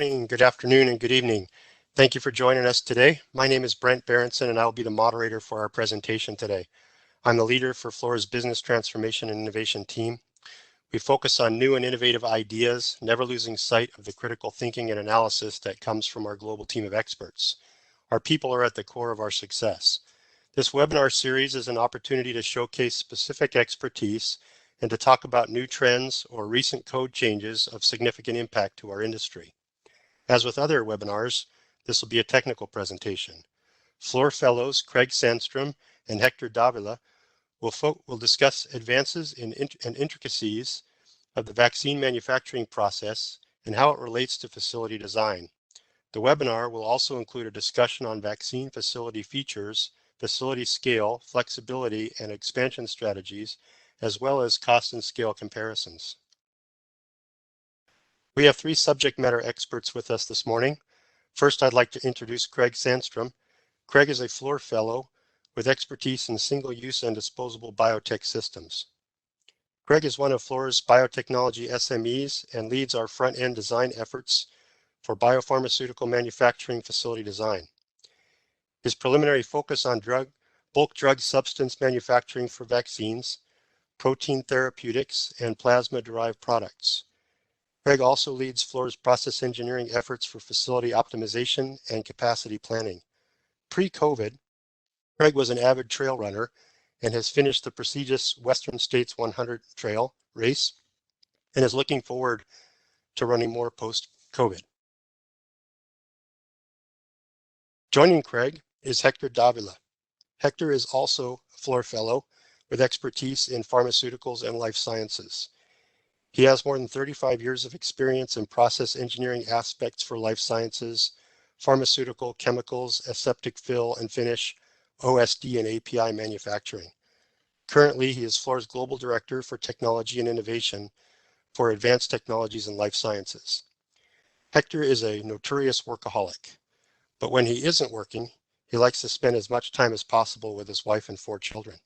morning, good afternoon, and good evening. Thank you for joining us today. My name is Brent Berenson, and I will be the moderator for our presentation today. I'm the leader for Fluor's Business Transformation and Innovation team. We focus on new and innovative ideas, never losing sight of the critical thinking and analysis that comes from our global team of experts. Our people are at the core of our success. This webinar series is an opportunity to showcase specific expertise and to talk about new trends or recent code changes of significant impact to our industry. As with other webinars, this will be a technical presentation. Fluor Fellows Craig Sandstrom and Hector Davila will discuss advances and intricacies of the vaccine manufacturing process and how it relates to facility design. The webinar will also include a discussion on vaccine facility features, facility scale, flexibility, and expansion strategies, as well as cost and scale comparisons. We have three subject matter experts with us this morning. First, I'd like to introduce Craig Sandstrom. Craig is a Fluor Fellow with expertise in single-use and disposable biotech systems. Craig is one of Fluor's biotechnology SMEs and leads our front-end design efforts for biopharmaceutical manufacturing facility design. His preliminary focus on bulk drug substance manufacturing for vaccines, protein therapeutics, and plasma-derived products. Craig also leads Fluor's process engineering efforts for facility optimization and capacity planning. Pre-COVID, Craig was an avid trail runner and has finished the prestigious Western States 100 trail race and is looking forward to running more post-COVID. Joining Craig is Hector Davila. Hector is also a Fluor Fellow with expertise in pharmaceuticals and life sciences. He has more than 35 years of experience in process engineering aspects for life sciences, pharmaceutical, chemicals, aseptic fill and finish, OSD, and API manufacturing. Currently, he is Fluor's Global Director for Technology and Innovation for Advanced Technologies and Life Sciences. Hector is a notorious workaholic, but when he isn't working, he likes to spend as much time as possible with his wife and 4 children.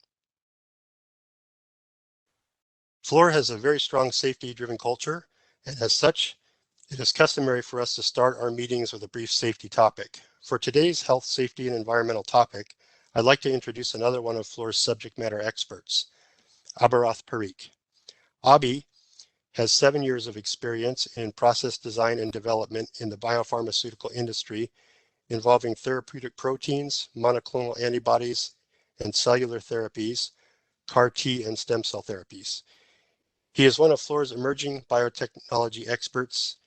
Fluor has a very strong safety-driven culture, and as such, it is customary for us to start our meetings with a brief safety topic. For today's health, safety, and environmental topic, I'd like to introduce another one of Fluor's subject matter experts, Abhirath Parikh. Abhi has 7 years of experience in process design and development in the biopharmaceutical industry involving therapeutic proteins, monoclonal antibodies, and cellular therapies, CAR T and stem cell therapies. He is one of Fluor's emerging biotechnology experts,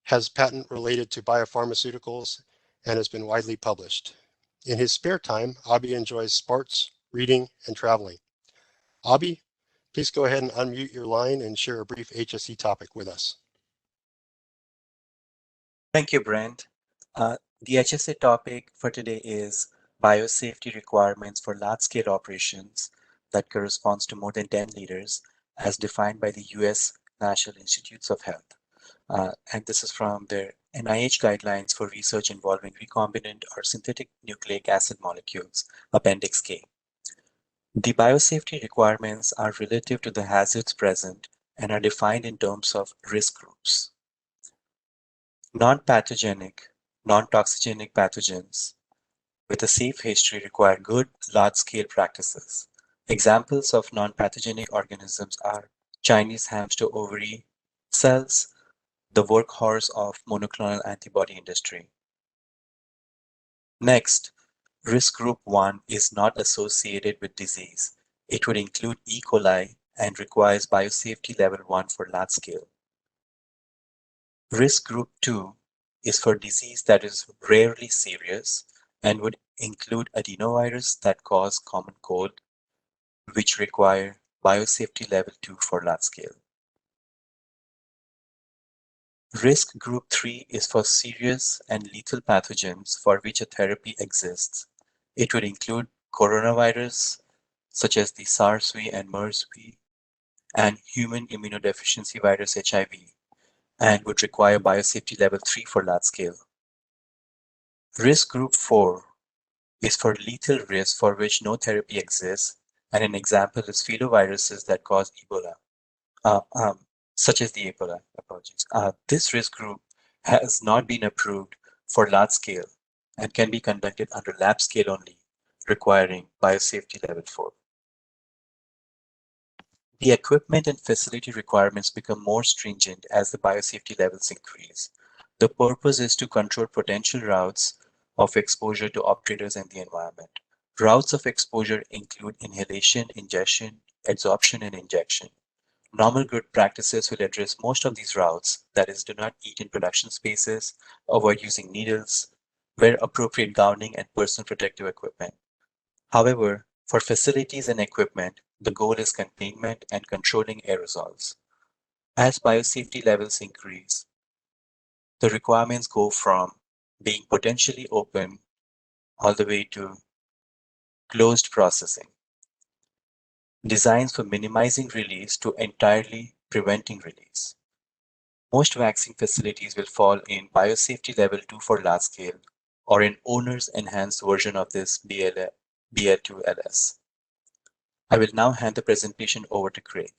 has patent related to biopharmaceuticals, and has been widely published. In his spare time, Abhi enjoys sports, reading, and traveling. Abhi, please go ahead and unmute your line and share a brief HSE topic with us. Thank you, Brent. The HSA topic for today is biosafety requirements for large-scale operations that corresponds to more than 10 liters as defined by the US National Institutes of Health. And this is from their NIH guidelines for research involving recombinant or synthetic nucleic acid molecules, Appendix K. The biosafety requirements are relative to the hazards present and are defined in terms of risk groups. Non-pathogenic, non-toxigenic pathogens with a safe history require good large-scale practices. Examples of non-pathogenic organisms are Chinese hamster ovary cells, the workhorse of monoclonal antibody industry. Next, risk group 1 is not associated with disease. It would include E. coli and requires biosafety level 1 for large scale. Risk group 2 is for disease that is rarely serious and would include adenovirus that cause common cold, which require biosafety level 2 for large scale. Risk group 3 is for serious and lethal pathogens for which a therapy exists. It would include coronavirus, such as the SARS-V and MERS-V, and human immunodeficiency virus HIV, and would require biosafety level 3 for large scale. Risk group 4 is for lethal risk for which no therapy exists, and an example is filoviruses that cause Ebola, such as the Ebola, apologies. This risk group has not been approved for large scale and can be conducted under lab scale only, requiring biosafety level 4. The equipment and facility requirements become more stringent as the biosafety levels increase. The purpose is to control potential routes of exposure to operators and the environment. Routes of exposure include inhalation, ingestion, absorption, and injection. Normal good practices will address most of these routes, that is, do not eat in production spaces, avoid using needles, wear appropriate gowning and personal protective equipment. However, for facilities and equipment, the goal is containment and controlling aerosols. As biosafety levels increase, the requirements go from being potentially open all the way to closed processing. Designs for minimizing release to entirely preventing release. Most vaccine facilities will fall in biosafety level 2 for large scale or an owner's enhanced version of this BL2LS. I will now hand the presentation over to Craig.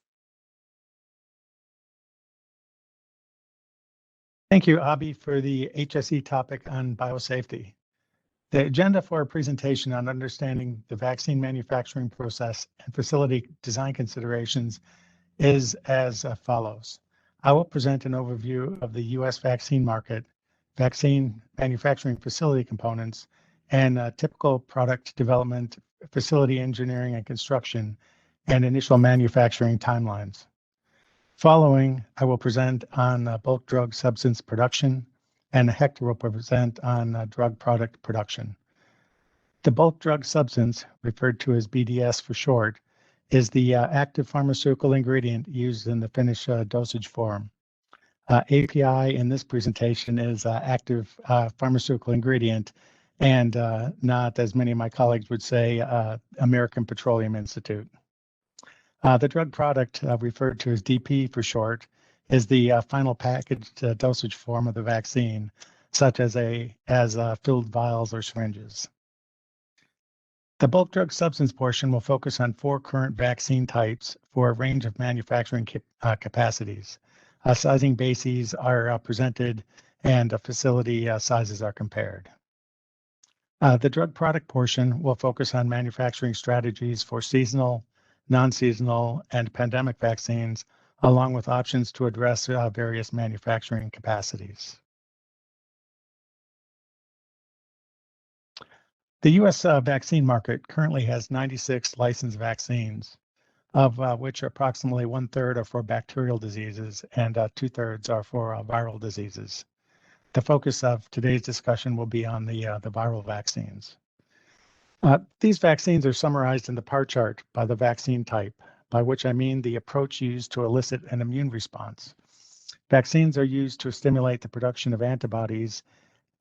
Thank you, Abhi, for the HSE topic on biosafety. The agenda for our presentation on understanding the vaccine manufacturing process and facility design considerations is as follows. I will present an overview of the U.S. vaccine market, vaccine manufacturing facility components, and typical product development, facility engineering and construction, and initial manufacturing timelines. Following, I will present on bulk drug substance production, and Hector will present on drug product production. The bulk drug substance, referred to as BDS for short, is the active pharmaceutical ingredient used in the finished dosage form. API in this presentation is active pharmaceutical ingredient and not, as many of my colleagues would say, American Petroleum Institute. The drug product, referred to as DP for short, is the final packaged dosage form of the vaccine, such as filled vials or syringes. The bulk drug substance portion will focus on 4 current vaccine types for a range of manufacturing capacities. Sizing bases are presented and facility sizes are compared. The drug product portion will focus on manufacturing strategies for seasonal, non-seasonal, and pandemic vaccines, along with options to address various manufacturing capacities. The U.S. Vaccine market currently has 96 licensed vaccines, of which approximately 1/3 are for bacterial diseases and 2/3 are for viral diseases. The focus of today's discussion will be on the viral vaccines. These vaccines are summarized in the bar chart by the vaccine type, by which I mean the approach used to elicit an immune response. Vaccines are used to stimulate the production of antibodies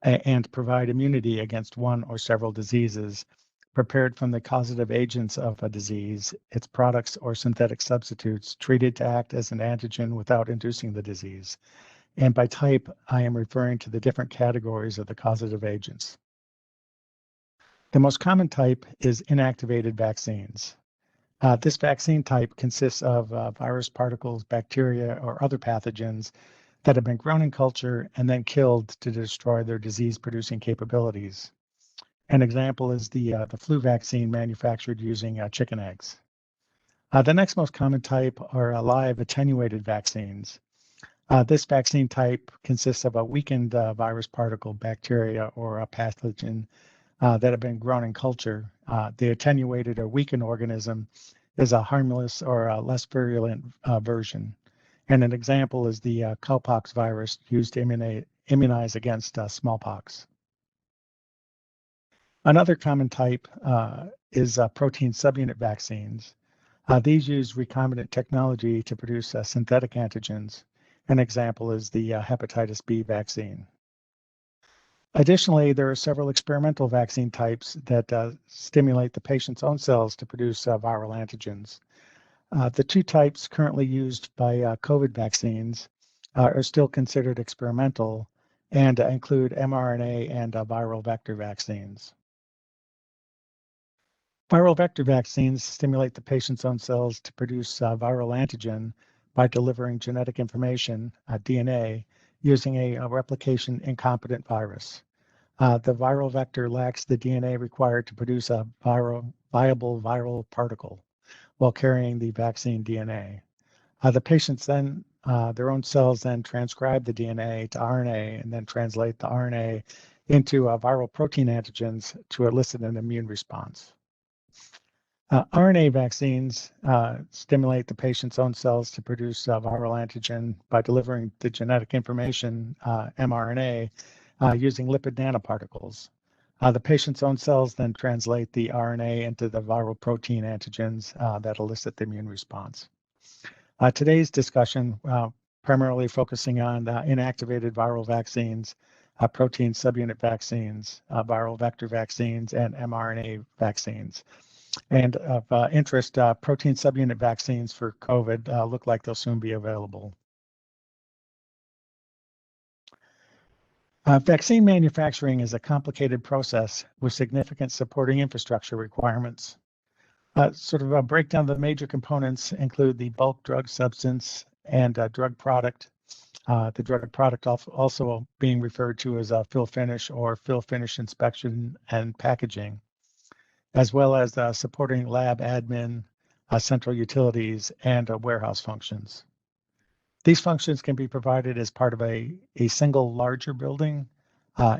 and provide immunity against one or several diseases, prepared from the causative agents of a disease, its products or synthetic substitutes treated to act as an antigen without inducing the disease. And by type, I am referring to the different categories of the causative agents. The most common type is inactivated vaccines. This vaccine type consists of virus particles, bacteria, or other pathogens that have been grown in culture and then killed to destroy their disease-producing capabilities. An example is the flu vaccine manufactured using chicken eggs. The next most common type are live attenuated vaccines. This vaccine type consists of a weakened virus particle, bacteria, or a pathogen that have been grown in culture. The attenuated or weakened organism is a harmless or a less virulent version. And an example is the cowpox virus used to immunize against smallpox. Another common type is protein subunit vaccines. These use recombinant technology to produce synthetic antigens. An example is the hepatitis B vaccine. Additionally, there are several experimental vaccine types that stimulate the patient's own cells to produce viral antigens. The 2 types currently used by COVID vaccines are still considered experimental and include mRNA and viral vector vaccines. Viral vector vaccines stimulate the patient's own cells to produce viral antigen by delivering genetic information, DNA, using a replication incompetent virus. The viral vector lacks the DNA required to produce a viable viral particle while carrying the vaccine DNA. The patients then, their own cells then transcribe the DNA to RNA and then translate the RNA into viral protein antigens to elicit an immune response. RNA vaccines stimulate the patient's own cells to produce viral antigen by delivering the genetic information, mRNA, using lipid nanoparticles. The patient's own cells then translate the RNA into the viral protein antigens that elicit the immune response. Today's discussion primarily focusing on inactivated viral vaccines, protein subunit vaccines, viral vector vaccines, and mRNA vaccines. And of interest, protein subunit vaccines for COVID look like they'll soon be available. Vaccine manufacturing is a complicated process with significant supporting infrastructure requirements. Sort of a breakdown of the major components include the bulk drug substance and drug product. The drug product also being referred to as fill finish or fill finish inspection and packaging, as well as supporting lab admin, central utilities, and warehouse functions. These functions can be provided as part of a single larger building,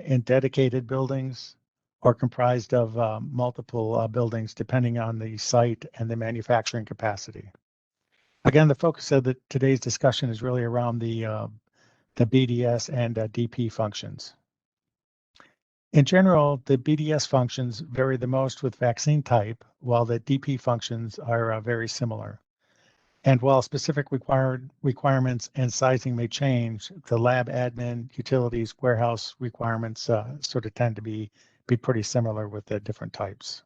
in dedicated buildings, or comprised of multiple buildings depending on the site and the manufacturing capacity. Again, the focus of today's discussion is really around the BDS and DP functions. In general, the BDS functions vary the most with vaccine type, while the DP functions are very similar. And while specific requirements and sizing may change, the lab admin, utilities, warehouse requirements sort of tend to be pretty similar with the different types.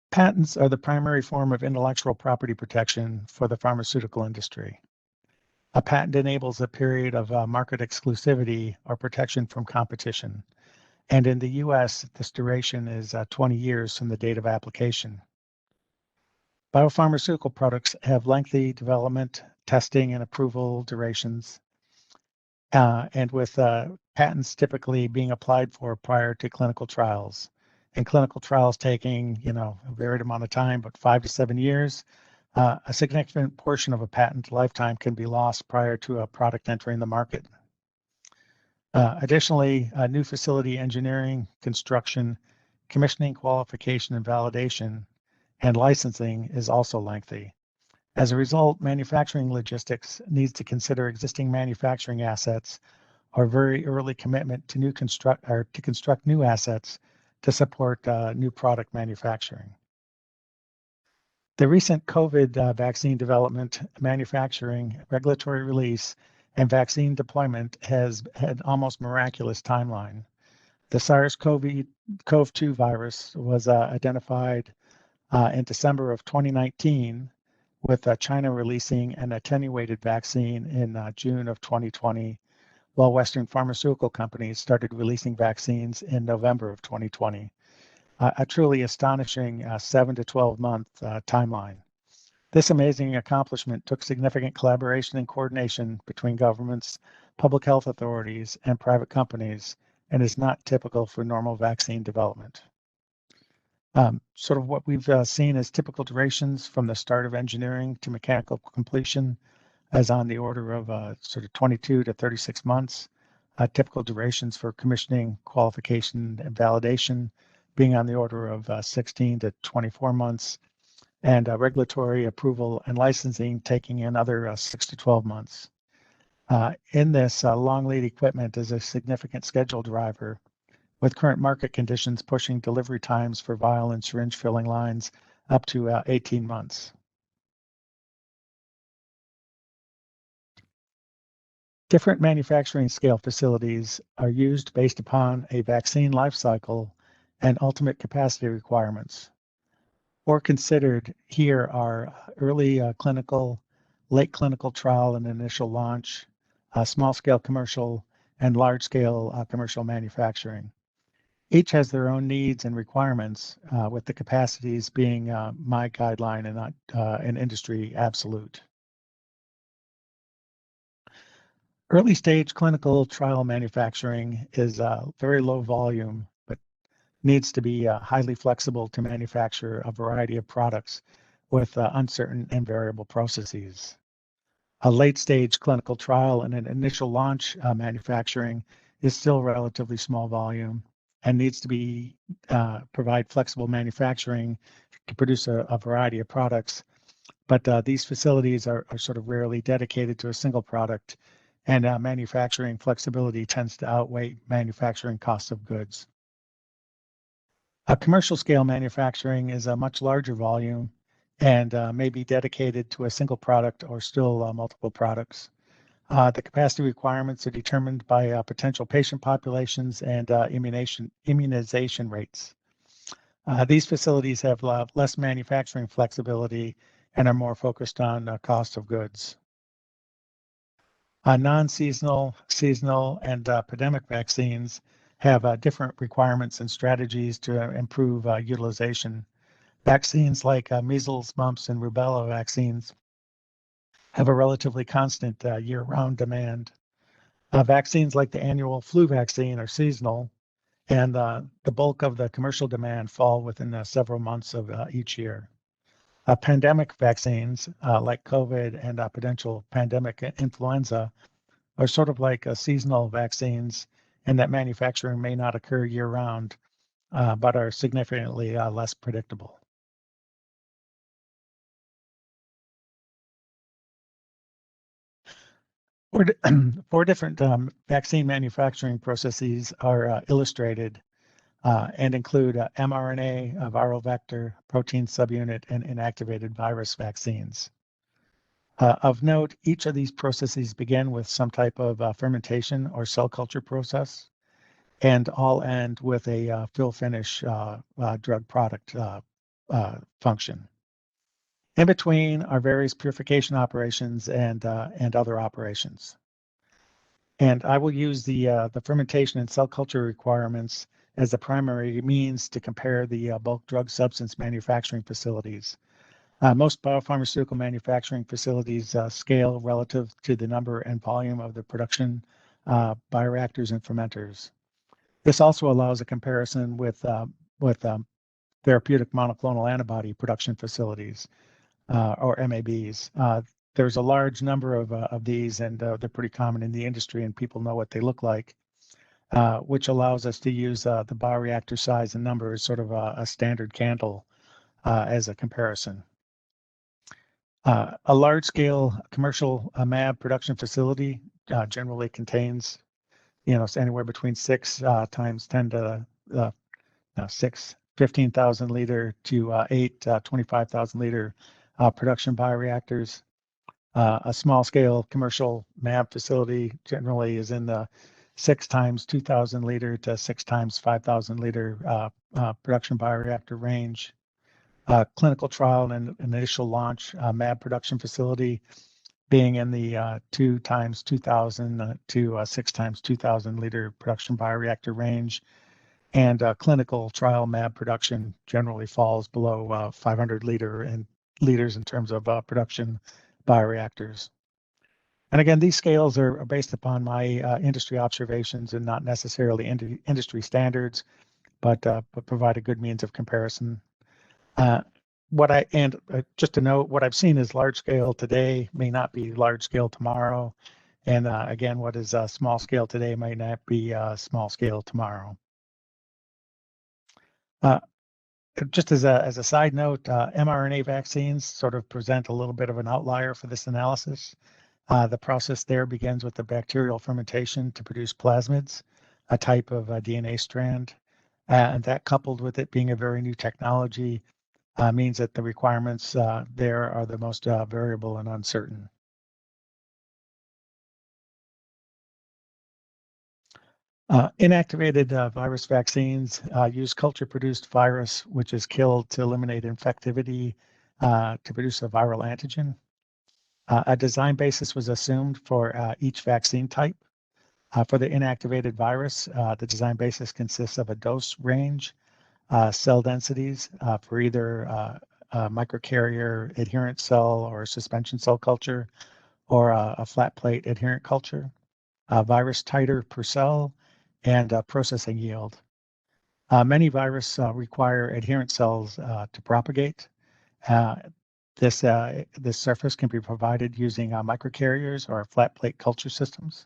Patents are the primary form of intellectual property protection for the pharmaceutical industry. A patent enables a period of market exclusivity or protection from competition. And in the US, this duration is 20 years from the date of application. Biopharmaceutical products have lengthy development, testing, and approval durations, and with patents typically being applied for prior to clinical trials. And clinical trials taking, a varied amount of time, but 5 to 7 years, a significant portion of a patent lifetime can be lost prior to a product entering the market. Additionally, new facility engineering, construction, commissioning, qualification, and validation, and licensing is also lengthy. As a result, manufacturing logistics needs to consider existing manufacturing assets or very early commitment to construct new assets to support new product manufacturing. The recent COVID vaccine development, manufacturing, regulatory release, and vaccine deployment has had almost miraculous timeline. The SARS-CoV-2 virus was identified in December of 2019, with China releasing an attenuated vaccine in June of 2020, while Western pharmaceutical companies started releasing vaccines in November of 2020. A truly astonishing 7 to 12 month timeline. This amazing accomplishment took significant collaboration and coordination between governments, public health authorities, and private companies, and is not typical for normal vaccine development. Sort of what we've seen as typical durations from the start of engineering to mechanical completion as on the order of sort of 22 to 36 months. Typical durations for commissioning, qualification, and validation being on the order of 16 to 24 months, and regulatory approval and licensing taking another 6 to 12 months. In this, long lead equipment is a significant schedule driver, with current market conditions pushing delivery times for vial and syringe filling lines up to 18 months. Different manufacturing scale facilities are used based upon a vaccine life cycle and ultimate capacity requirements. Or considered here are early clinical, late clinical trial and initial launch, small scale commercial, and large scale commercial manufacturing. Each has their own needs and requirements, with the capacities being my guideline and not an industry absolute. Early stage clinical trial manufacturing is very low volume, but needs to be highly flexible to manufacture a variety of products with uncertain and variable processes. A late stage clinical trial and an initial launch manufacturing is still relatively small volume and needs to be provide flexible manufacturing to produce a variety of products. But these facilities are sort of rarely dedicated to a single product, and manufacturing flexibility tends to outweigh manufacturing costs of goods. Commercial scale manufacturing is a much larger volume and may be dedicated to a single product or still multiple products. The capacity requirements are determined by potential patient populations and immunization rates. These facilities have less manufacturing flexibility and are more focused on cost of goods. Non-seasonal, seasonal, and pandemic vaccines have different requirements and strategies to improve utilization. Vaccines like measles, mumps, and rubella vaccines have a relatively constant year-round demand. Vaccines like the annual flu vaccine are seasonal, and the bulk of the commercial demand fall within several months of each year. Pandemic vaccines like COVID and potential pandemic influenza are sort of like seasonal vaccines, and that manufacturing may not occur year-round, but are significantly less predictable. Four different vaccine manufacturing processes are illustrated and include mRNA, a viral vector, protein subunit, and inactivated virus vaccines. Of note, each of these processes begin with some type of fermentation or cell culture process, and all end with a fill-finish drug product function. In between are various purification operations and other operations. And I will use the fermentation and cell culture requirements as the primary means to compare the bulk drug substance manufacturing facilities. Most biopharmaceutical manufacturing facilities scale relative to the number and volume of the production bioreactors and fermenters. This also allows a comparison with therapeutic monoclonal antibody production facilities, or MABs. There's a large number of these, and they're pretty common in the industry, and people know what they look like, which allows us to use the bioreactor size and number as sort of a standard candle as a comparison. A large-scale commercial MAB production facility generally contains, anywhere between 6 times 10 to 6, 15,000 liter to 8, 25,000 liter production bioreactors. A small scale commercial MAB facility generally is in the 6 times 2,000 liter to 6 times 5,000 liter production bioreactor range. Clinical trial and initial launch MAB production facility being in the 2 times 2,000 to 6 times 2,000 liter production bioreactor range. And clinical trial MAB production generally falls below 500 liters in terms of production bioreactors. And again, these scales are based upon my industry observations and not necessarily industry standards, but provide a good means of comparison. Just to note, what I've seen is large scale today may not be large scale tomorrow. And again, what is small scale today might not be small scale tomorrow. Just as a side note, mRNA vaccines sort of present a little bit of an outlier for this analysis. The process there begins with the bacterial fermentation to produce plasmids, a type of DNA strand. And that, coupled with it being a very new technology, means that the requirements there are the most variable and uncertain. Inactivated virus vaccines use culture-produced virus, which is killed to eliminate infectivity to produce a viral antigen. A design basis was assumed for each vaccine type. For the inactivated virus, the design basis consists of a dose range, cell densities for either a microcarrier adherent cell or suspension cell culture, or a flat plate adherent culture. virus titer per cell, and processing yield. Many viruses require adherent cells to propagate. This surface can be provided using microcarriers or flat plate culture systems.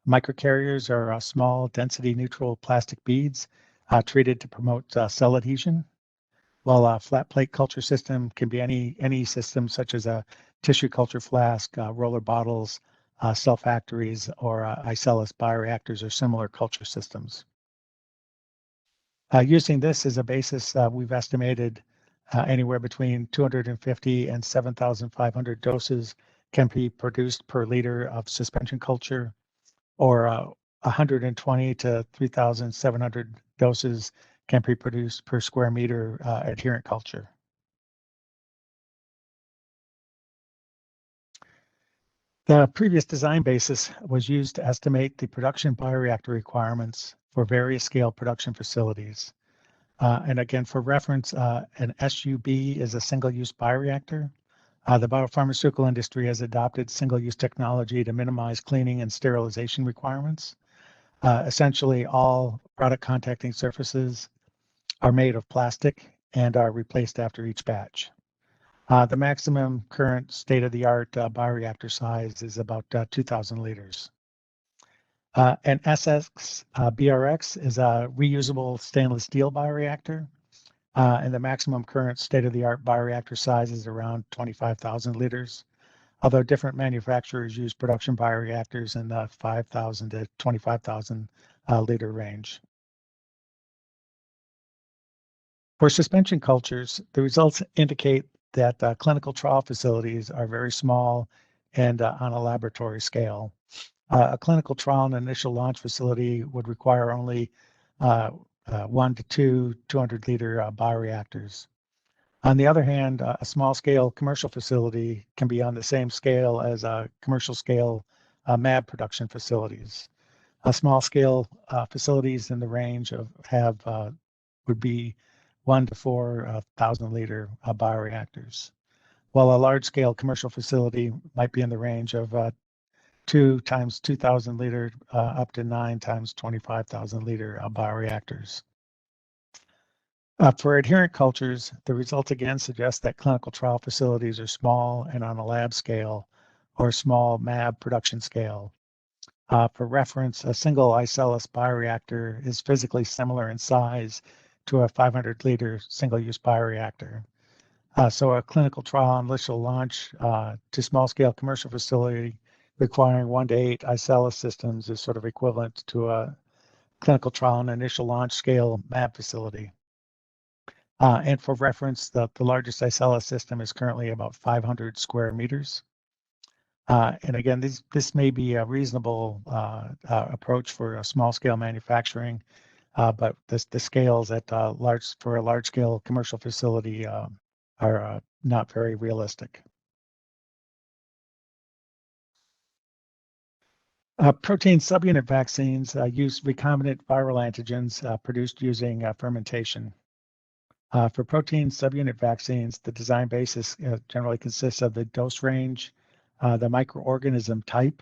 Microcarriers are small density neutral plastic beads treated to promote cell adhesion, while a flat plate culture system can be any system such as a tissue culture flask, roller bottles, cell factories, or iCellus bioreactors or similar culture systems. Using this as a basis, we've estimated anywhere between 250 and 7,500 doses can be produced per liter of suspension culture, or 120 to 3,700 doses can be produced per square meter adherent culture. The previous design basis was used to estimate the production bioreactor requirements for various scale production facilities. And again, for reference, an SUB is a single-use bioreactor. The biopharmaceutical industry has adopted single-use technology to minimize cleaning and sterilization requirements. Essentially, all product contacting surfaces are made of plastic and are replaced after each batch. The maximum current state-of-the-art bioreactor size is about 2,000 liters. An SX BRX is a reusable stainless steel bioreactor, and the maximum current state-of-the-art bioreactor size is around 25,000 liters, although different manufacturers use production bioreactors in the 5,000 to 25,000 liter range. For suspension cultures, the results indicate that clinical trial facilities are very small and on a laboratory scale. A clinical trial and initial launch facility would require only 1 to 2 200-liter bioreactors. On the other hand, a small-scale commercial facility can be on the same scale as commercial-scale MAB production facilities. Small-scale facilities in the range of would be 1 to 4,000 liter bioreactors, while a large-scale commercial facility might be in the range of 2 times 2,000 liter up to 9 times 25,000 liter bioreactors. For adherent cultures, the results again suggest that clinical trial facilities are small and on a lab scale or small MAB production scale. For reference, a single iCellus bioreactor is physically similar in size to a 500-liter single-use bioreactor. So a clinical trial initial launch to small-scale commercial facility requiring 1 to 8 iCellus systems is sort of equivalent to a clinical trial and initial launch scale MAB facility. And for reference, the largest iCellus system is currently about 500 square meters. And again, this may be a reasonable approach for a small-scale manufacturing, but the scales at for a large-scale commercial facility are not very realistic. Protein subunit vaccines use recombinant viral antigens produced using fermentation. For protein subunit vaccines, the design basis generally consists of the dose range, the microorganism type,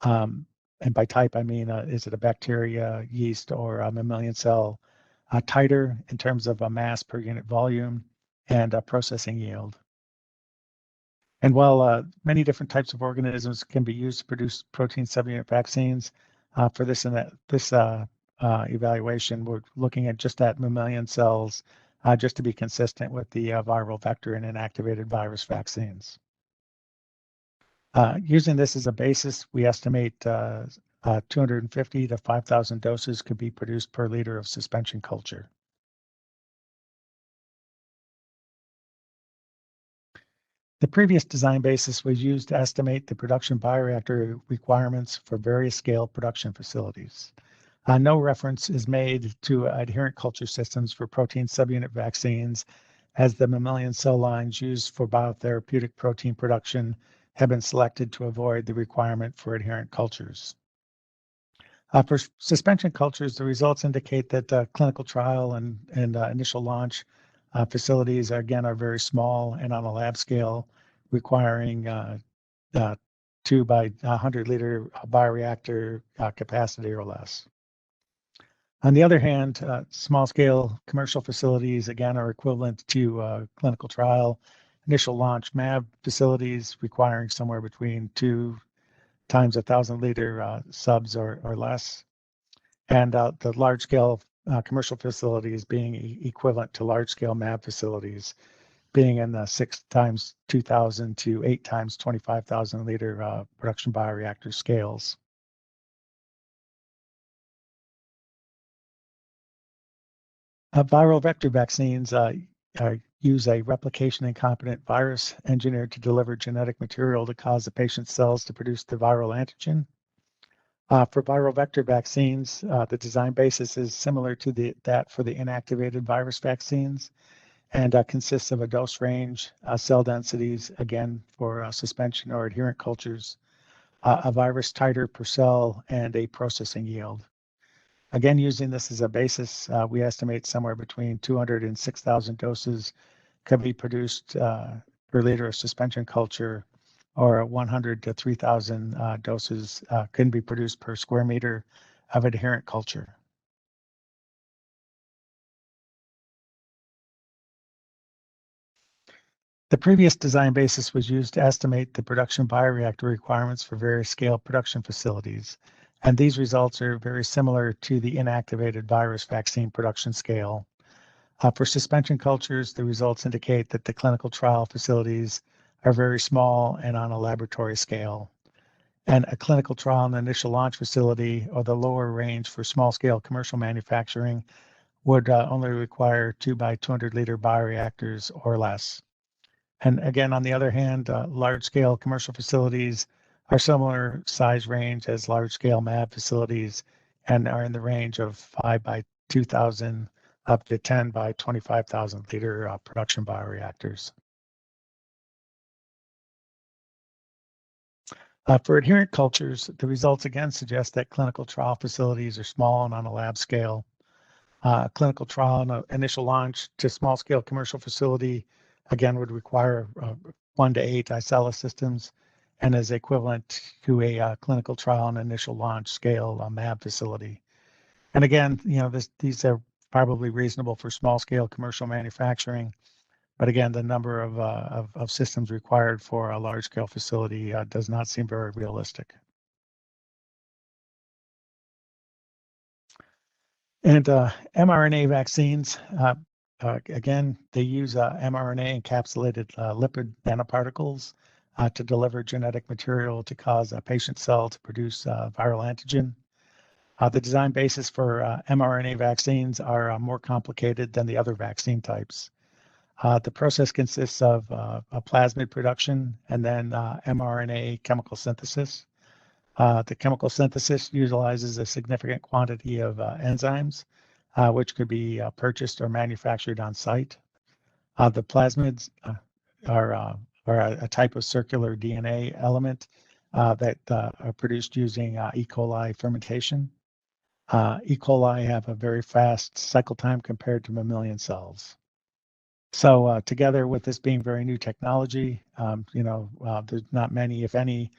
and by type I mean is it a bacteria, yeast, or a mammalian cell, titer in terms of a mass per unit volume, and processing yield. And while many different types of organisms can be used to produce protein subunit vaccines, for this evaluation, we're looking at just at mammalian cells, just to be consistent with the viral vector and inactivated virus vaccines. Using this as a basis, we estimate 250 to 5,000 doses could be produced per liter of suspension culture. The previous design basis was used to estimate the production bioreactor requirements for various scale production facilities. No reference is made to adherent culture systems for protein subunit vaccines, as the mammalian cell lines used for biotherapeutic protein production have been selected to avoid the requirement for adherent cultures. For suspension cultures, the results indicate that clinical trial and initial launch facilities, again, are very small and on a lab scale, requiring 2 by 100 liter bioreactor capacity or less. On the other hand, small scale commercial facilities, again, are equivalent to clinical trial initial launch MAB facilities requiring somewhere between 2 times 1,000 liter subs or less. And the large scale commercial facilities being equivalent to large scale MAB facilities, being in the 6 times 2,000 to 8 times 25,000 liter production bioreactor scales. Viral vector vaccines use a replication incompetent virus engineered to deliver genetic material to cause the patient's cells to produce the viral antigen. For viral vector vaccines, the design basis is similar to that for the inactivated virus vaccines and consists of a dose range, cell densities, again, for suspension or adherent cultures, a virus titer per cell, and a processing yield. Again, using this as a basis, we estimate somewhere between 200 and 6,000 doses can be produced per liter of suspension culture, or 100 to 3,000 doses can be produced per square meter of adherent culture. The previous design basis was used to estimate the production bioreactor requirements for various scale production facilities, and these results are very similar to the inactivated virus vaccine production scale. For suspension cultures, the results indicate that the clinical trial facilities are very small and on a laboratory scale. And a clinical trial and initial launch facility, or the lower range for small scale commercial manufacturing, would only require 2 by 200 liter bioreactors or less. And again, on the other hand, large-scale commercial facilities are similar size range as large-scale MAB facilities and are in the range of 5 by 2,000 up to 10 by 25,000 liter production bioreactors. For adherent cultures, the results again suggest that clinical trial facilities are small and on a lab scale. Clinical trial and initial launch to small scale commercial facility again would require 1 to 8 iCELLA systems and is equivalent to a clinical trial and initial launch scale MAB facility. And again, these are probably reasonable for small scale commercial manufacturing, but again, the number of systems required for a large scale facility does not seem very realistic. And mRNA vaccines, again, they use mRNA encapsulated lipid nanoparticles to deliver genetic material to cause a patient cell to produce viral antigen. The design basis for mRNA vaccines are more complicated than the other vaccine types. The process consists of a plasmid production and then mRNA chemical synthesis. The chemical synthesis utilizes a significant quantity of enzymes, which could be purchased or manufactured on site. The plasmids are a type of circular DNA element that are produced using E. coli fermentation. E. coli have a very fast cycle time compared to mammalian cells. So together with this being very new technology, there's not many, if any,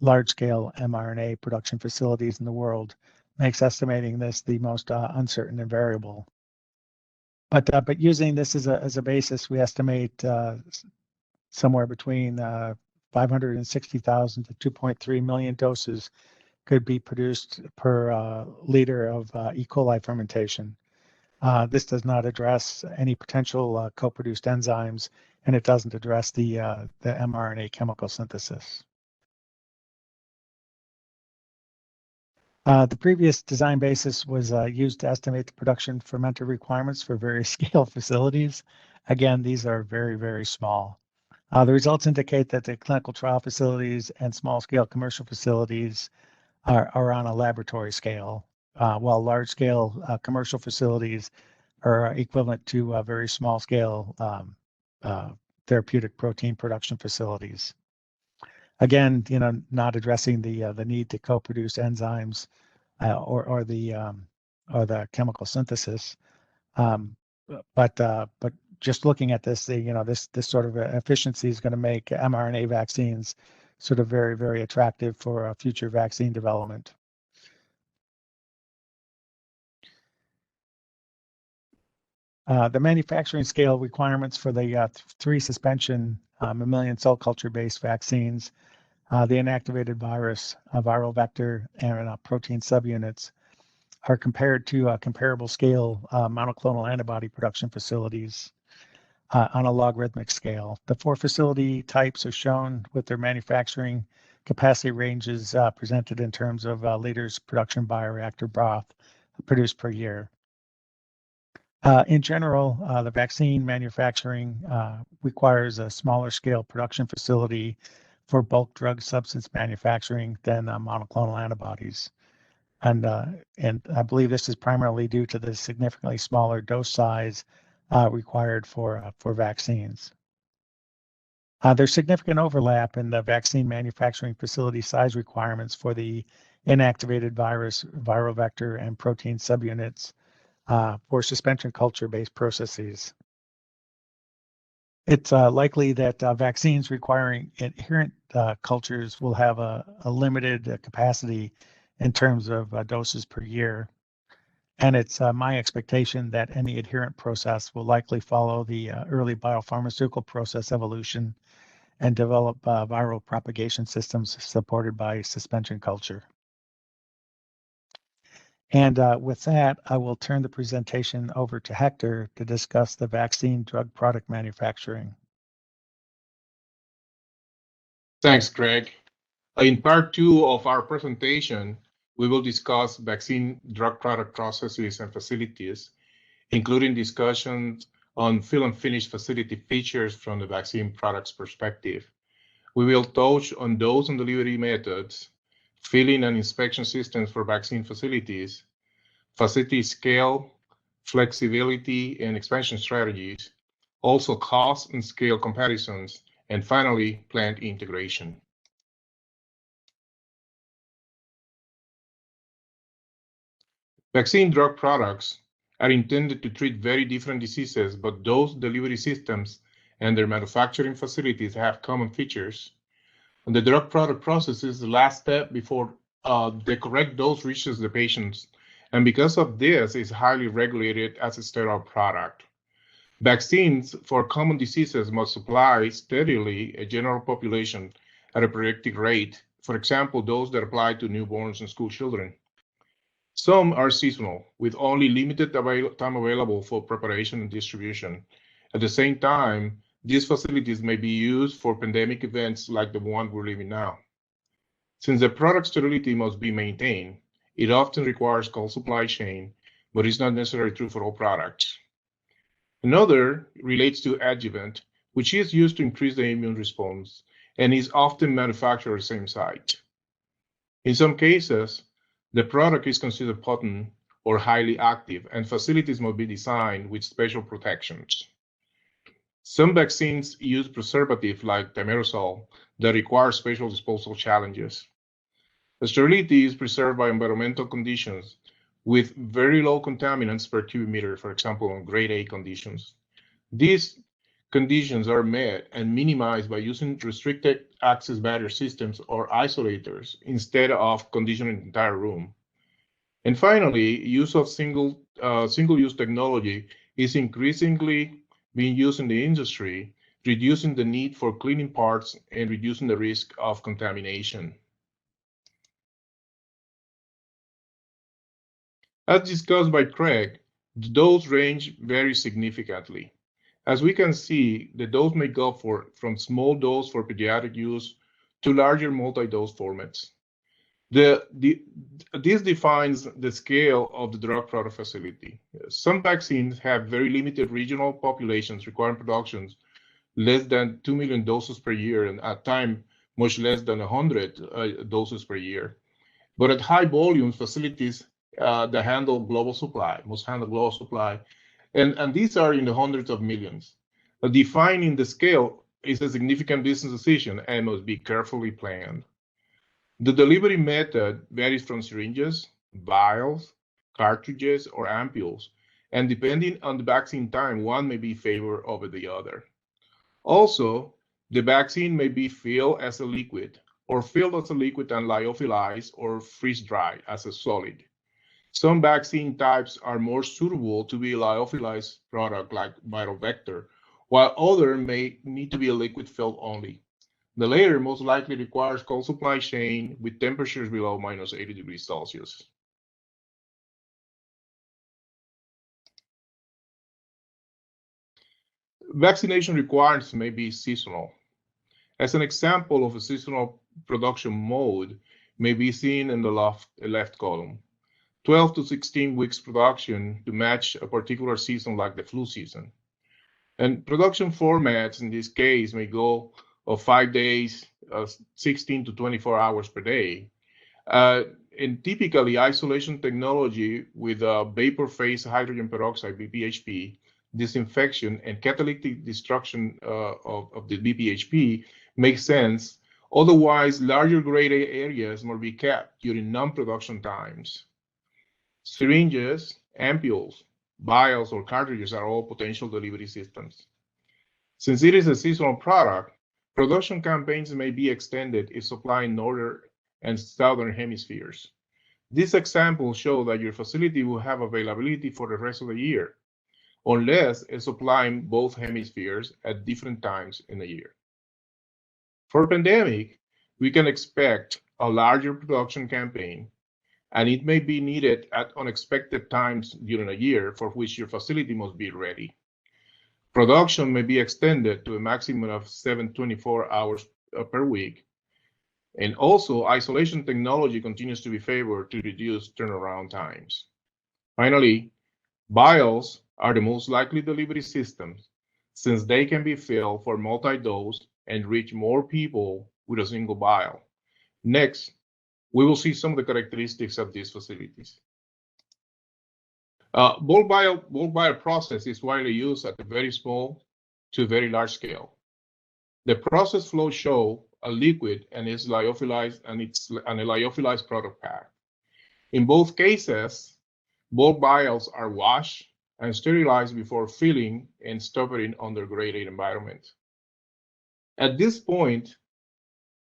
large-scale mRNA production facilities in the world, makes estimating this the most uncertain and variable. But using this as a basis, we estimate somewhere between 560,000 to 2.3 million doses could be produced per liter of E. coli fermentation. This does not address any potential co-produced enzymes, and it doesn't address the mRNA chemical synthesis. The previous design basis was used to estimate the production fermenter requirements for various scale facilities. Again, these are very, very small. The results indicate that the clinical trial facilities and small scale commercial facilities are on a laboratory scale, while large scale commercial facilities are equivalent to very small scale therapeutic protein production facilities. Again, not addressing the need to co-produce enzymes or the chemical synthesis, but just looking at this, this sort of efficiency is going to make mRNA vaccines sort of very, very attractive for future vaccine development. The manufacturing scale requirements for the 3 suspension mammalian cell culture-based vaccines, the inactivated virus, viral vector, and protein subunits are compared to comparable scale monoclonal antibody production facilities on a logarithmic scale. The 4 facility types are shown with their manufacturing capacity ranges presented in terms of liters production bioreactor broth produced per year. In general, the vaccine manufacturing requires a smaller scale production facility for bulk drug substance manufacturing than monoclonal antibodies. And I believe this is primarily due to the significantly smaller dose size required for vaccines. There's significant overlap in the vaccine manufacturing facility size requirements for the inactivated virus, viral vector, and protein subunits for suspension culture-based processes. It's likely that vaccines requiring adherent cultures will have a limited capacity in terms of doses per year. And it's my expectation that any adherent process will likely follow the early biopharmaceutical process evolution and develop viral propagation systems supported by suspension culture. And with that, I will turn the presentation over to Hector to discuss the vaccine drug product manufacturing. Thanks, Greg. In part 2 of our presentation, we will discuss vaccine drug product processes and facilities, including discussions on fill and finish facility features from the vaccine product's perspective. We will touch on dose and delivery methods, filling and inspection systems for vaccine facilities, facility scale, flexibility, and expansion strategies, also cost and scale comparisons, and finally, plant integration. Vaccine drug products are intended to treat very different diseases, but those delivery systems and their manufacturing facilities have common features. And the drug product process is the last step before the correct dose reaches the patients. And because of this, it's highly regulated as a sterile product. Vaccines for common diseases must supply steadily a general population at a predicted rate. For example, those that apply to newborns and school children. Some are seasonal, with only limited time available for preparation and distribution. At the same time, these facilities may be used for pandemic events like the one we're living now. Since the product sterility must be maintained, it often requires cold supply chain, but it's not necessarily true for all products. Another relates to adjuvant, which is used to increase the immune response and is often manufactured at the same site. In some cases, the product is considered potent or highly active, and facilities must be designed with special protections. Some vaccines use preservatives like thimerosal that require special disposal challenges. The sterility is preserved by environmental conditions with very low contaminants per cubic meter, for example, on grade A conditions. These conditions are met and minimized by using restricted access barrier systems or isolators instead of conditioning the entire room. And finally, use of single-use technology is increasingly being used in the industry, reducing the need for cleaning parts and reducing the risk of contamination. As discussed by Craig, the dose range varies significantly. As we can see, the dose may go from small dose for pediatric use to larger multi-dose formats. This defines the scale of the drug product facility. Some vaccines have very limited regional populations requiring productions less than 2 million doses per year, and at times much less than 100 doses per year. But at high volumes, facilities that handle global supply must handle global supply, and these are in the hundreds of millions. But defining the scale is a significant business decision and must be carefully planned. The delivery method varies from syringes, vials, cartridges, or ampoules, and depending on the vaccine time, one may be favored over the other. Also, the vaccine may be filled as a liquid, or filled as a liquid and lyophilized or freeze-dried as a solid. Some vaccine types are more suitable to be a lyophilized product like viral vector, while others may need to be a liquid filled only. The latter most likely requires cold supply chain with temperatures below minus 80 degrees Celsius. Vaccination requirements may be seasonal. As an example of a seasonal production mode may be seen in the left column. 12 to 16 weeks production to match a particular season like the flu season. And production formats in this case may go of 5 days, 16 to 24 hours per day. And typically isolation technology with vapor phase hydrogen peroxide, VPHP, disinfection and catalytic destruction of the VPHP makes sense. Otherwise, larger gray areas must be kept during non-production times. Syringes, ampules, vials, or cartridges are all potential delivery systems. Since it is a seasonal product, production campaigns may be extended if supplying northern and southern hemispheres. These examples show that your facility will have availability for the rest of the year, unless it's supplying both hemispheres at different times in the year. For pandemic, we can expect a larger production campaign, and it may be needed at unexpected times during a year for which your facility must be ready. Production may be extended to a maximum of 724 hours per week. And also, isolation technology continues to be favored to reduce turnaround times. Finally, vials are the most likely delivery systems since they can be filled for multi-dose and reach more people with a single vial. Next, we will see some of the characteristics of these facilities. Bulk vial process is widely used at a very small to very large scale. The process flow show a liquid and is lyophilized and a lyophilized product pack. In both cases, bulk vials are washed and sterilized before filling and storing under grade 8 environment. At this point,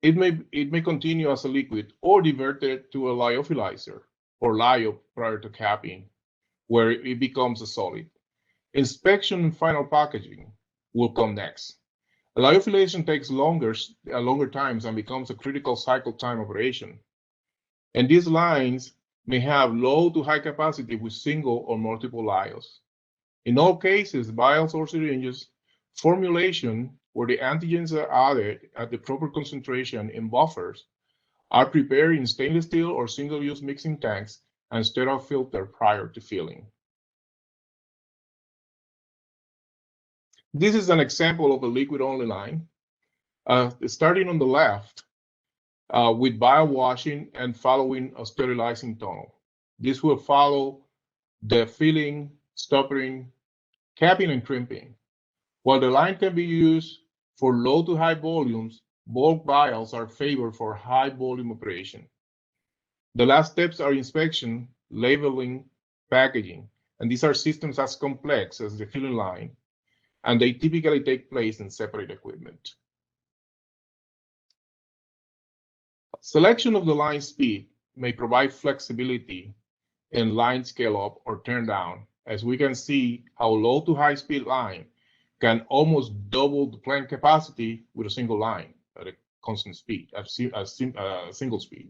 it may continue as a liquid or diverted to a lyophilizer or lyo prior to capping, where it becomes a solid. Inspection and final packaging will come next. Lyophilization takes longer times and becomes a critical cycle time operation. And these lines may have low to high capacity with single or multiple lyos. In all cases, vials or syringes, formulation where the antigens are added at the proper concentration in buffers are prepared in stainless steel or single-use mixing tanks and sterile filter prior to filling. This is an example of a liquid-only line, starting on the left with vial washing and following a sterilizing tunnel. This will follow the filling, stopping, capping, and crimping. While the line can be used for low to high volumes, bulk vials are favored for high volume operation. The last steps are inspection, labeling, packaging, and these are systems as complex as the filling line, and they typically take place in separate equipment. Selection of the line speed may provide flexibility in line scale up or turn down, as we can see how low to high speed line can almost double the plant capacity with a single line at a constant speed, a single speed.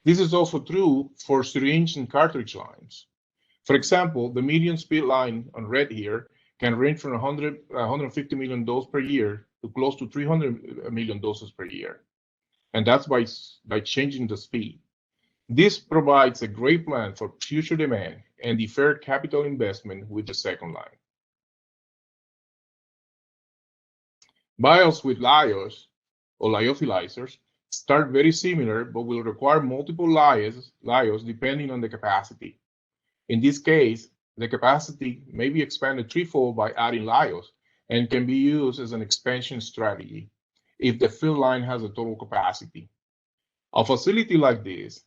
This is also true for syringe and cartridge lines. For example, the median speed line on red here can range from 150 million doses per year to close to 300 million doses per year. And that's by changing the speed. This provides a great plan for future demand and deferred capital investment with the second line. Vials with lyos or lyophilizers start very similar, but will require multiple lyos depending on the capacity. In this case, the capacity may be expanded threefold by adding lyos and can be used as an expansion strategy if the fill line has a total capacity. A facility like this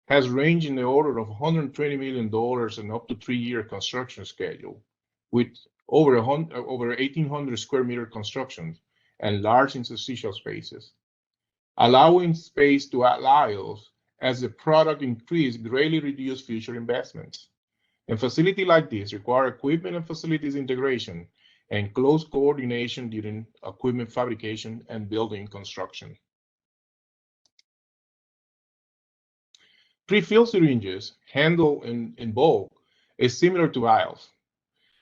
has range in the order of $120 million and up to 3-year construction schedule with over 1,800 square meter constructions and large interstitial spaces. allowing space to add layers as the product increase greatly reduce future investments. A facility like this require equipment and facilities integration and close coordination during equipment fabrication and building construction. Pre-filled syringes handled in bulk is similar to vials,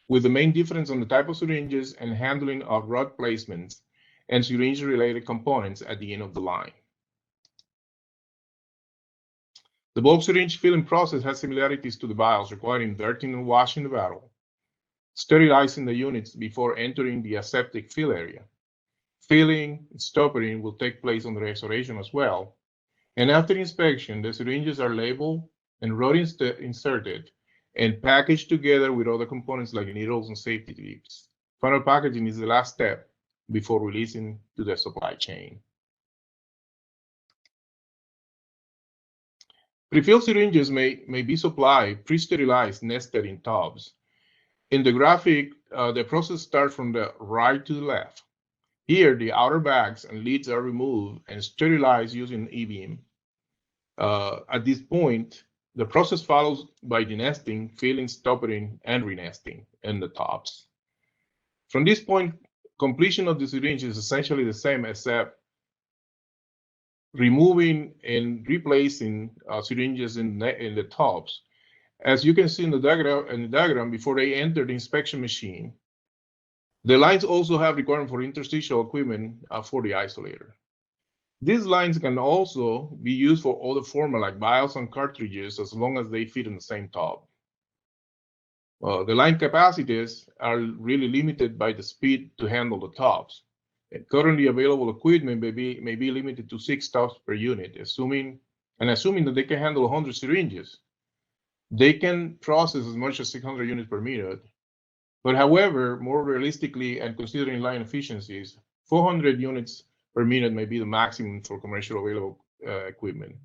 with the main difference on the type of syringes and handling of rod placements and syringe-related components at the end of the line. The bulk syringe filling process has similarities to the vials, requiring dirtying and washing the bottle, sterilizing the units before entering the aseptic fill area. Filling and stopping will take place on the restoration as well. And after inspection, the syringes are labeled and rod inserted and packaged together with other components like needles and safety clips. Final packaging is the last step before releasing to the supply chain. Pre-filled syringes may be supplied pre-sterilized nested in tubs. In the graphic, the process starts from the right to the left. Here, the outer bags and lids are removed and sterilized using E-beam. At this point, the process follows by denesting, filling, stopping, and renesting in the tops. From this point, completion of the syringe is essentially the same, except removing and replacing syringes in the tops. As you can see in the diagram, before they enter the inspection machine, the lines also have requirement for interstitial equipment for the isolator. These lines can also be used for other formats like vials and cartridges, as long as they fit in the same tub. The line capacities are really limited by the speed to handle the tubs. And currently available equipment may be limited to 6 tubs per unit, assuming that they can handle 100 syringes. They can process as much as 600 units per minute. But however, more realistically and considering line efficiencies, 400 units per minute may be the maximum for commercial available equipment.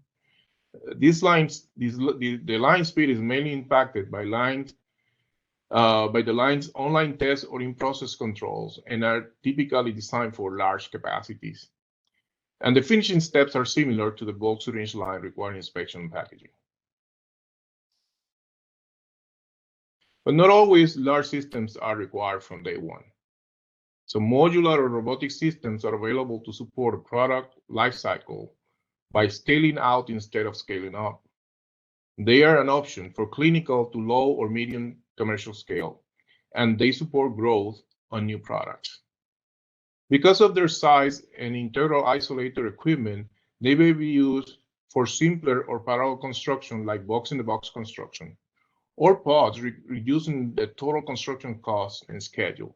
The line speed is mainly impacted by the line's online tests or in-process controls, and are typically designed for large capacities. And the finishing steps are similar to the bulk syringe line, requiring inspection and packaging. But not always large systems are required from day one. So modular or robotic systems are available to support a product lifecycle by scaling out instead of scaling up. They are an option for clinical to low or medium commercial scale, and they support growth on new products. Because of their size and integral isolator equipment, they may be used for simpler or parallel construction like box-in-the-box construction, or pods, reducing the total construction cost and schedule.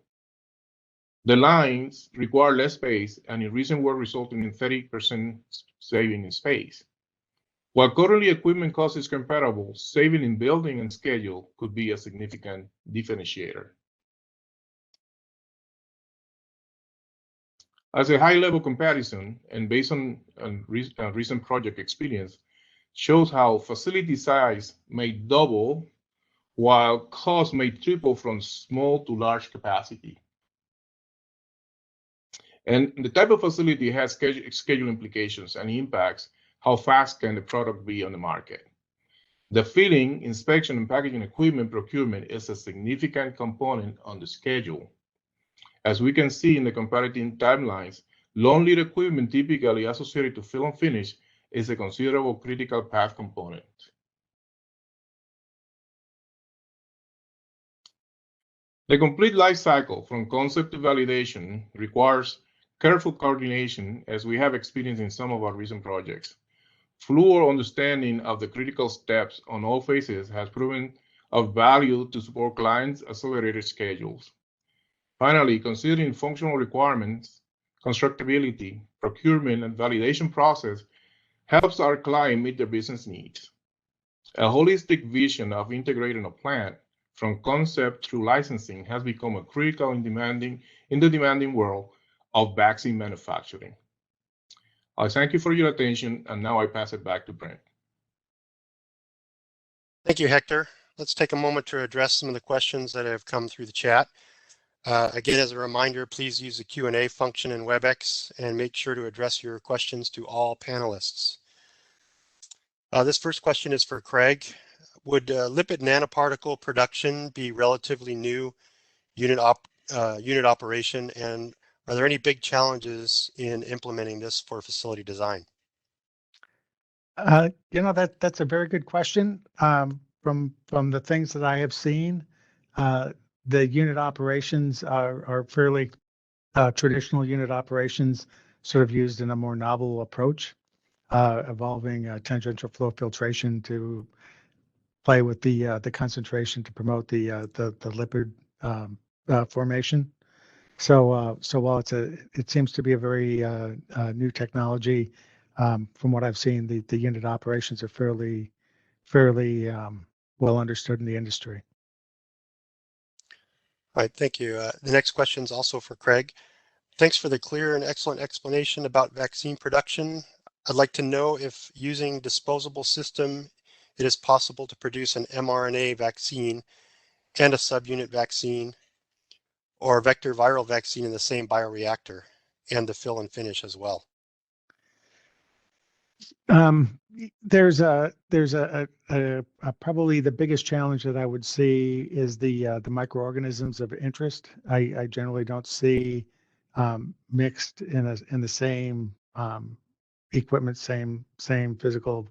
The lines require less space, and in recent work resulting in 30% saving in space. While currently equipment cost is comparable, saving in building and schedule could be a significant differentiator. As a high-level comparison, and based on recent project experience, shows how facility size may double while cost may triple from small to large capacity. And the type of facility has schedule implications and impacts how fast can the product be on the market. The filling, inspection, and packaging equipment procurement is a significant component on the schedule. As we can see in the comparative timelines, long lead equipment typically associated to fill and finish is a considerable critical path component. The complete life cycle from concept to validation requires careful coordination, as we have experienced in some of our recent projects. Fluor understanding of the critical steps on all phases has proven of value to support clients' accelerated schedules. Finally, considering functional requirements, constructability, procurement, and validation process helps our client meet their business needs. A holistic vision of integrating a plant from concept through licensing has become a critical in the demanding world of vaccine manufacturing. I thank you for your attention, and now I pass it back to Brent. Thank you, Hector. Let's take a moment to address some of the questions that have come through the chat. Again, as a reminder, please use the Q&A function in WebEx and make sure to address your questions to all panelists. This first question is for Craig. Would lipid nanoparticle production be relatively new unit operation, and are there any big challenges in implementing this for facility design? That's a very good question. From the things that I have seen, the unit operations are fairly traditional unit operations, sort of used in a more novel approach, involving tangential flow filtration to play with the concentration to promote the lipid formation. So while it seems to be a very new technology, from what I've seen, the unit operations are fairly well understood in the industry. All right, thank you. The next question is also for Craig. Thanks for the clear and excellent explanation about vaccine production. I'd like to know if using disposable system, it is possible to produce an mRNA vaccine and a subunit vaccine or vector viral vaccine in the same bioreactor, and the fill and finish as well. There's probably the biggest challenge that I would see is the microorganisms of interest. I generally don't see mixed in the same equipment, same physical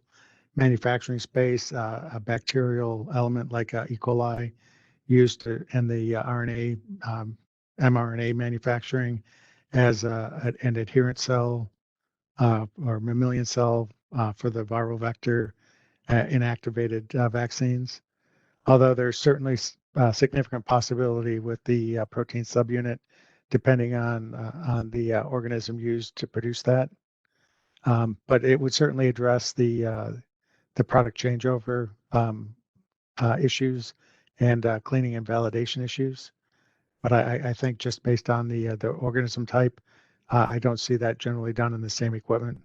manufacturing space, a bacterial element like E. coli used in the RNA mRNA manufacturing as an adherent cell or mammalian cell for the viral vector inactivated vaccines. Although there's certainly significant possibility with the protein subunit, depending on the organism used to produce that. But it would certainly address the product changeover issues and cleaning and validation issues. But I think just based on the organism type, I don't see that generally done in the same equipment.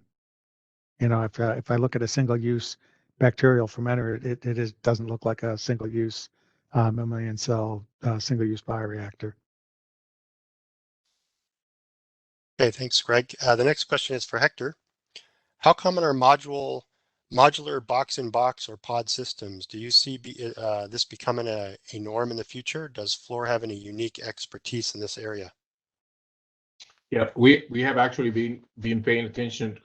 You know, if I look at a single-use bacterial fermenter, it doesn't look like a single-use mammalian cell single-use bioreactor. Okay, thanks, Greg. The next question is for Hector. How common are modular box-in-box or pod systems? Do you see this becoming a norm in the future? Does Fluor have any unique expertise in this area? Yeah, we have actually been paying attention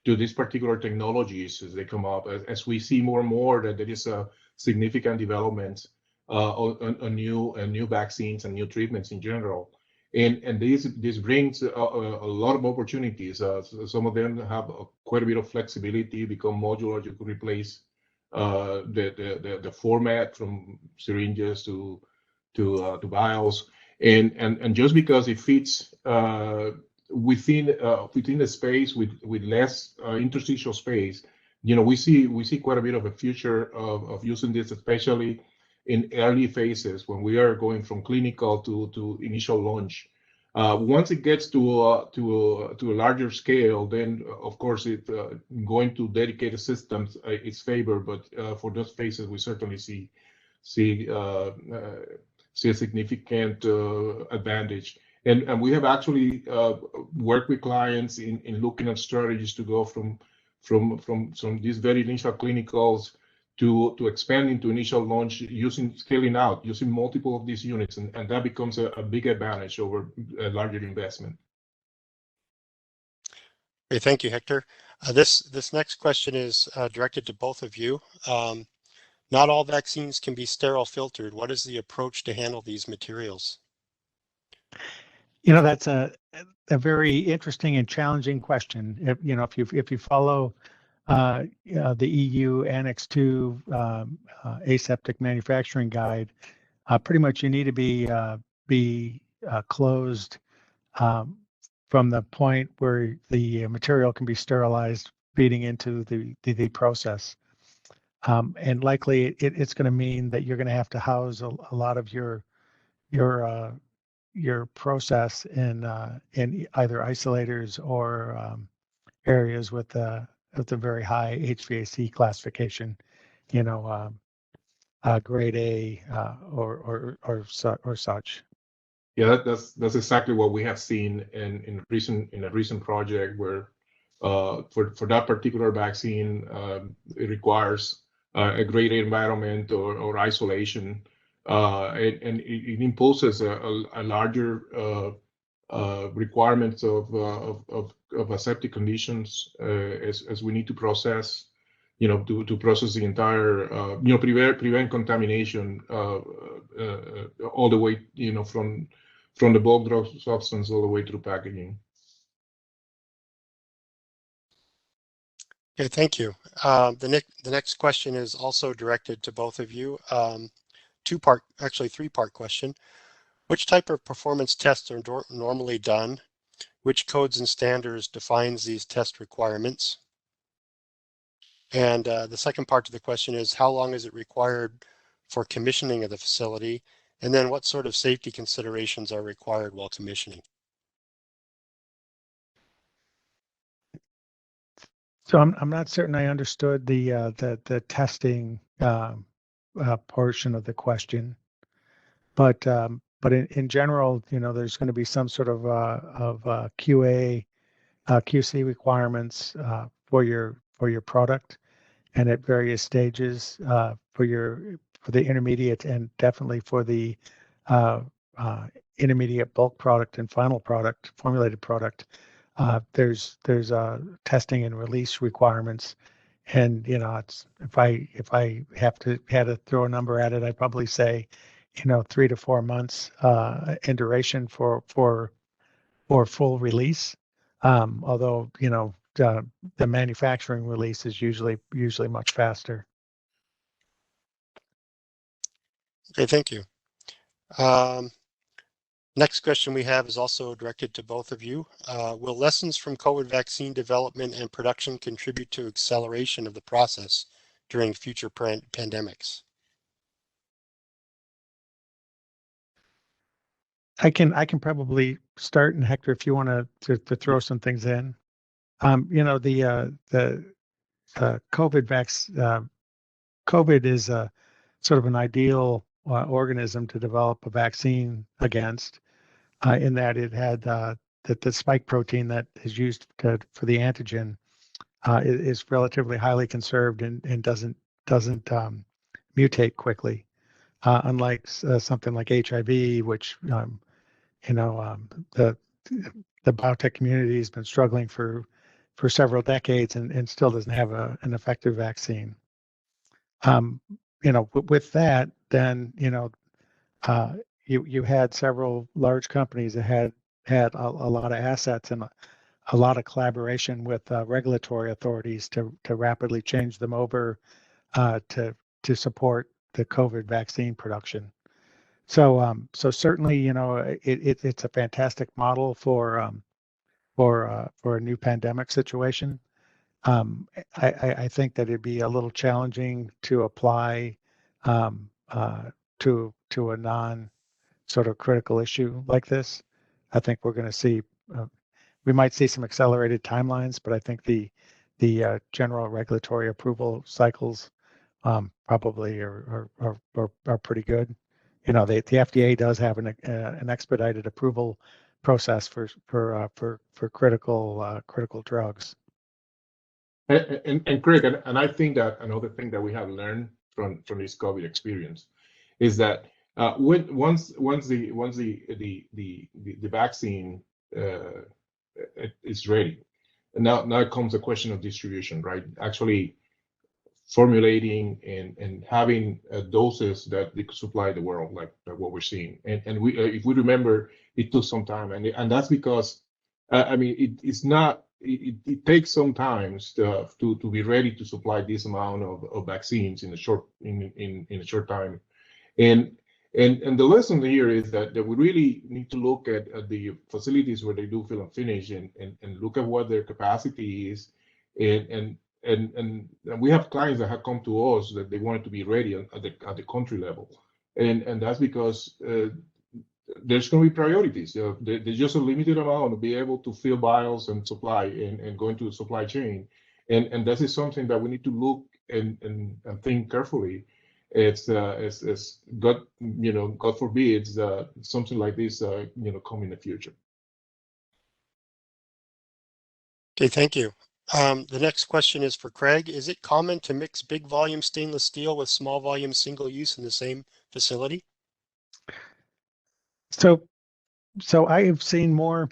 to these particular technologies as they come up, as we see more and more that there is a significant development on new vaccines and new treatments in general. And this brings a lot of opportunities. Some of them have quite a bit of flexibility, become modular. You could replace the format from syringes to vials, and just because it fits within the space with less interstitial space, you know, we see quite a bit of a future of using this, especially in early phases when we are going from clinical to initial launch. Once it gets to a larger scale, then of course going to dedicated systems is favored. But for those phases, we certainly see a significant advantage. And we have actually worked with clients in looking at strategies to go from these very initial clinicals to expand into initial launch, scaling out, using multiple of these units, and that becomes a big advantage over a larger investment. Okay, thank you, Hector. This next question is directed to both of you. Not all vaccines can be sterile filtered. What is the approach to handle these materials? You know, that's a very interesting and challenging question. If you follow the EU Annex 2 aseptic manufacturing guide, pretty much you need to be closed from the point where the material can be sterilized, feeding into the process. And likely it's going to mean that you're going to have to house a lot of your process in either isolators or areas with a very high HVAC classification. You know, grade A or such. Yeah, that's exactly what we have seen in a recent project where for that particular vaccine it requires a grade A environment or isolation, and it imposes a larger requirements of aseptic conditions as we need to process, to process the entire, prevent contamination all the way, from the bulk drug substance all the way through packaging. Okay, thank you. The next question is also directed to both of you. Actually three-part question. Which type of performance tests are normally done? Which codes and standards defines these test requirements? And the second part to the question is, how long is it required for commissioning of the facility? And then what sort of safety considerations are required while commissioning? So I'm not certain I understood the testing portion of the question, but in general, there's going to be some sort of QA QC requirements for your product, and at various stages for the intermediate and definitely for the uh, intermediate bulk product and final product, formulated product. There's testing and release requirements, and it's if I had to throw a number at it, I'd probably say 3 to 4 months in duration for full release. Although the manufacturing release is usually much faster. Okay, thank you. Next question we have is also directed to both of you. Will lessons from COVID vaccine development and production contribute to acceleration of the process during future pandemics? I can probably start, and Hector, if you want to throw some things in. The COVID is a sort of an ideal organism to develop a vaccine against, in that it had that the spike protein that is used for the antigen is relatively highly conserved and doesn't mutate quickly, unlike something like HIV, which the biotech community has been struggling for several decades and still doesn't have an effective vaccine. With that, then you had several large companies that had a lot of assets and a lot of collaboration with regulatory authorities to rapidly change them over to support the COVID vaccine production. So certainly, it's a fantastic model for a new pandemic situation. I think that it'd be a little challenging to apply to a non sort of critical issue like this. I think we're going to see we might see some accelerated timelines, but I think the general regulatory approval cycles probably are pretty good. The FDA does have an expedited approval process for critical drugs. And Craig, and I think that another thing that we have learned from this COVID experience is that once the vaccine is ready, now comes the question of distribution, right? Actually formulating and having doses that they could supply the world, like what we're seeing. And we, if we remember, it took some time, and that's because I mean it's not. It takes some time to be ready to supply this amount of vaccines in a short time, and the lesson here is that we really need to look at the facilities where they do fill and finish and look at what their capacity is, and we have clients that have come to us that they wanted to be ready at the country level, and that's because there's going to be priorities. There's just a limited amount to be able to fill vials and supply and go into the supply chain. And this is something that we need to look and think carefully. it's God, God forbid, something like this, come in the future. Okay, thank you. The next question is for Craig. Is it common to mix big volume stainless steel with small volume single use in the same facility? So I have seen more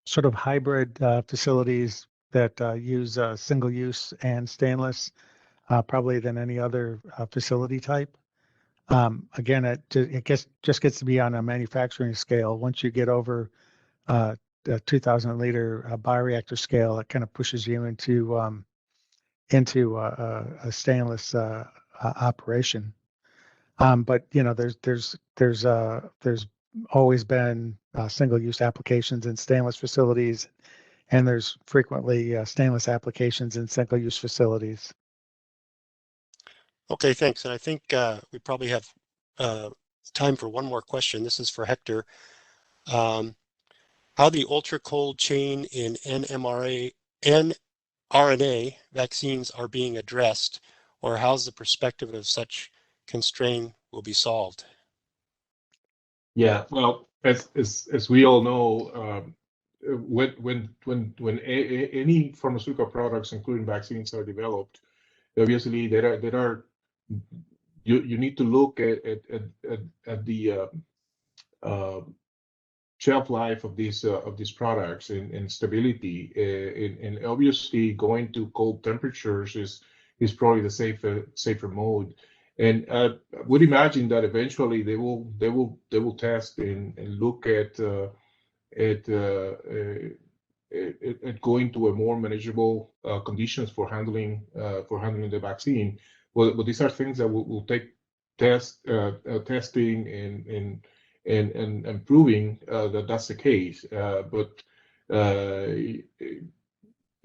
sort of hybrid facilities that use single use and stainless probably than any other facility type. Again, it just gets to be on a manufacturing scale. Once you get over the 2,000 liter bioreactor scale, it kind of pushes you into a stainless operation. But there's always been single use applications in stainless facilities, and there's frequently stainless applications in single use facilities. Okay, thanks. And I think we probably have time for one more question. This is for Hector. How the ultra cold chain in RNA vaccines are being addressed, or how's the perspective of such constraint will be solved? Yeah, well, as we all know, when any pharmaceutical products, including vaccines, are developed, obviously you need to look at the shelf life of these products and stability, and obviously going to cold temperatures is probably the safer mode. And I would imagine that eventually they will test and look at going to a more manageable conditions for handling the vaccine. Well, but these are things that will take testing and proving that that's the case. But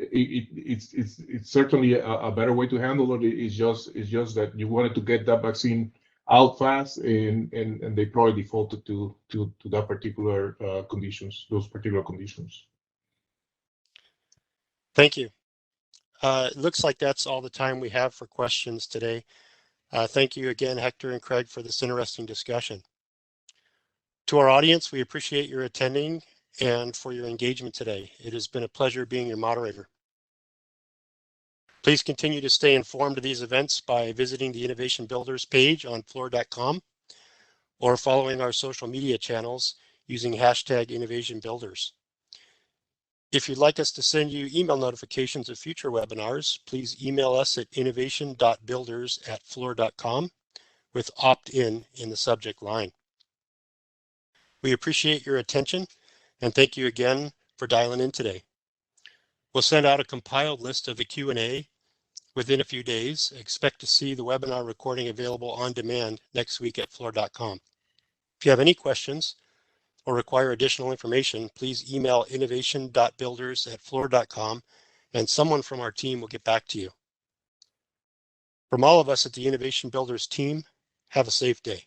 it's certainly a better way to handle it. It's just that you wanted to get that vaccine out fast, and they probably defaulted to that particular conditions, those particular conditions. Thank you. It looks like that's all the time we have for questions today. Thank you again, Hector and Craig, for this interesting discussion. To our audience, we appreciate your attending and for your engagement today. It has been a pleasure being your moderator. Please continue to stay informed of these events by visiting the Innovation Builders page on fluor.com or following our social media channels using hashtag Innovation Builders. If you'd like us to send you email notifications of future webinars, please email us at innovation.builders@fluor.com with opt-in in the subject line. We appreciate your attention and thank you again for dialing in today. We'll send out a compiled list of the Q&A within a few days. Expect to see the webinar recording available on demand next week at fluor.com. If you have any questions or require additional information, please email innovation.builders@fluor.com and someone from our team will get back to you. From all of us at the Innovation Builders team, have a safe day.